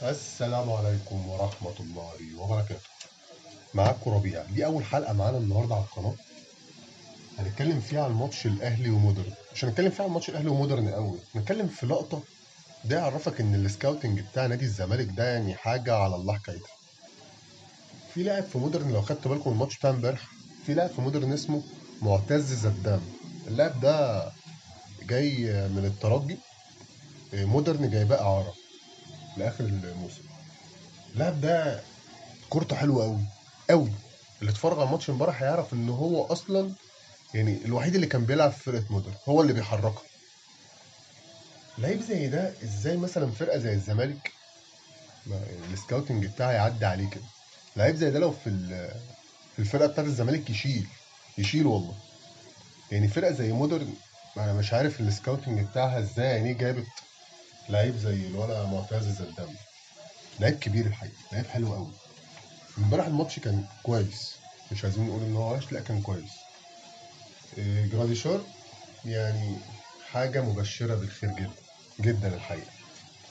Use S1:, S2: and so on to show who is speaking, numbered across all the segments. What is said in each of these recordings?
S1: السلام عليكم ورحمة الله وبركاته. معاكم ربيع، دي أول حلقة معانا النهاردة على القناة. هنتكلم فيها عن ماتش الأهلي ومودرن. مش هنتكلم فيها عن ماتش الأهلي ومودرن قوي، هنتكلم في لقطة. ده يعرفك إن السكاوتنج بتاع نادي الزمالك ده يعني حاجة على الله حكايتها. في لاعب في مودرن، لو خدت بالكم من الماتش بتاع امبارح، في لاعب في مودرن اسمه معتز زدام. اللاعب ده جاي من الترجي. مودرن جايباه إعارة لآخر الموسم. اللاعب ده كورته حلوه قوي قوي. اللي اتفرج على الماتش امبارح هيعرف ان هو اصلا يعني الوحيد اللي كان بيلعب في فرقه مودرن، هو اللي بيحركها. لعيب زي ده ازاي مثلا فرقه زي الزمالك السكاوتنج بتاعها يعدي عليه كده؟ لعيب زي ده لو في الفرقه بتاعت الزمالك يشيل والله. يعني فرقه زي مودرن، انا مش عارف السكاوتنج بتاعها ازاي يعني جابت لعيب زي الولا معتز الزدام. لعيب كبير الحقيقه، لعيب حلو قوي. امبارح الماتش كان كويس، مش عايزين نقول ان هو وحش، لا كان كويس. جراديشار يعني حاجة مبشرة بالخير جدا جدا الحقيقة.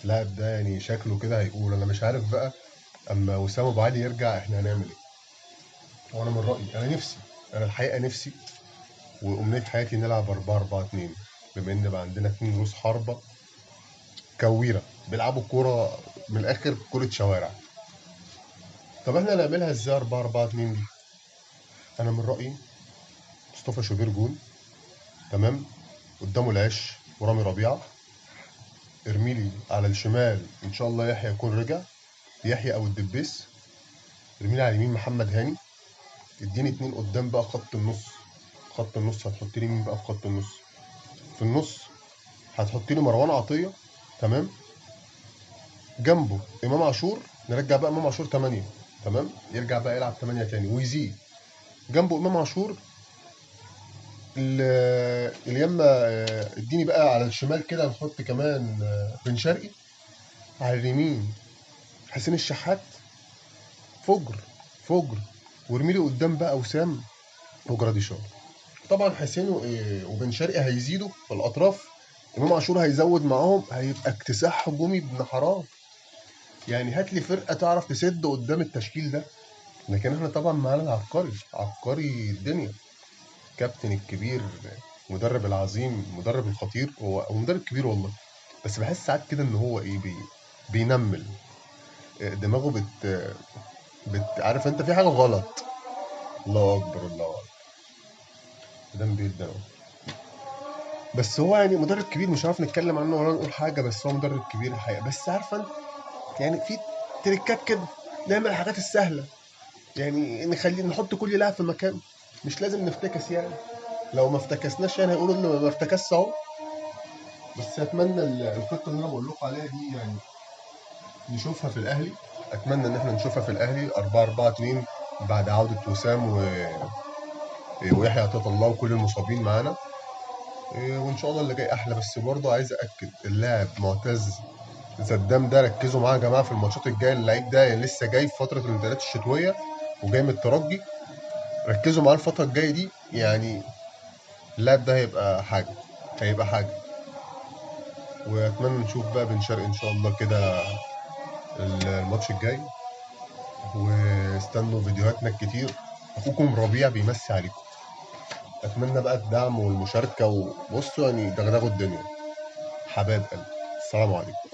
S1: اللاعب ده يعني شكله كده هيقول أنا مش عارف بقى، أما وسام أبو علي يرجع إحنا هنعمل إيه؟ وأنا من رأيي، أنا الحقيقة نفسي وأمنية حياتي نلعب 4-4-2، بما إن بقى عندنا اتنين رؤوس حربة كويرة بيلعبوا كورة من الآخر، كورة شوارع. طب إحنا نعملها إزاي 4-4-2 دي؟ أنا من رأيي مصطفى شوبير جون، تمام، قدامه العش ورامي ربيعة. ارميلي على الشمال ان شاء الله يحيى يكون رجع، يحيى او الدبيس. ارميلي على اليمين محمد هاني. اديني اتنين قدام بقى خط النص. خط النص هتحط لي مين بقى في خط النص؟ في النص هتحط لي مروان عطيه، تمام، جنبه امام عاشور. نرجع بقى امام عاشور 8، تمام، يرجع بقى يلعب 8 تاني ويزيد جنبه امام عاشور. اليما اديني بقى على الشمال كده نحط كمان بن شرقي. على اليمين حسين الشحات، فجر فجر. وارمي لي قدام بقى وسام وجراديشار. طبعا حسين وبن شرقي هيزيدوا في الاطراف. امام عاشور هيزود معاهم، هيبقى اكتساح هجومي ابن حرام. يعني هات لي فرقه تعرف تسد قدام التشكيل ده. لكن احنا طبعا معانا العبقري، عبقري الدنيا، كابتن الكبير، مدرب العظيم، مدرب الخطير. هو مدرب كبير والله، بس بحس ساعات كده ان هو ايه بينمل دماغه عارف انت في حاجه غلط. الله اكبر الله اكبر. ده بيل ده، بس هو يعني مدرب كبير، مش عارف نتكلم عنه ولا نقول حاجه، بس هو مدرب كبير الحقيقه. بس عارفه انت يعني في تريكات كده، نعمل الحاجات السهله، يعني نخلي نحط كل لاعب في مكانه. مش لازم نفتكس يعني. لو ما افتكسناش يعني هيقولوا ان ما افتكسش اهو. بس اتمنى الخطه اللي انا بقول لكم عليها دي يعني نشوفها في الاهلي. اتمنى ان احنا نشوفها في الاهلي 4-4-2 بعد عوده وسام ويحيى عطية الله وكل المصابين معانا. وان شاء الله اللي جاي احلى. بس برضه عايز اكد اللاعب معتز زدام ده، ركزوا معاه يا جماعه في الماتشات الجايه. اللعيب ده يعني لسه جاي في فتره الانتقالات الشتويه وجاي من الترجي. ركزوا معاه الفتره الجايه دي يعني. اللاعب ده هيبقى حاجه. واتمنى نشوف بقى بن شرقي ان شاء الله كده الماتش الجاي. واستنوا فيديوهاتنا الكتير. اخوكم ربيع بيمسي عليكم. اتمنى بقى الدعم والمشاركه، وبصوا يعني دغدغوا الدنيا. حبايب قلبي، السلام عليكم.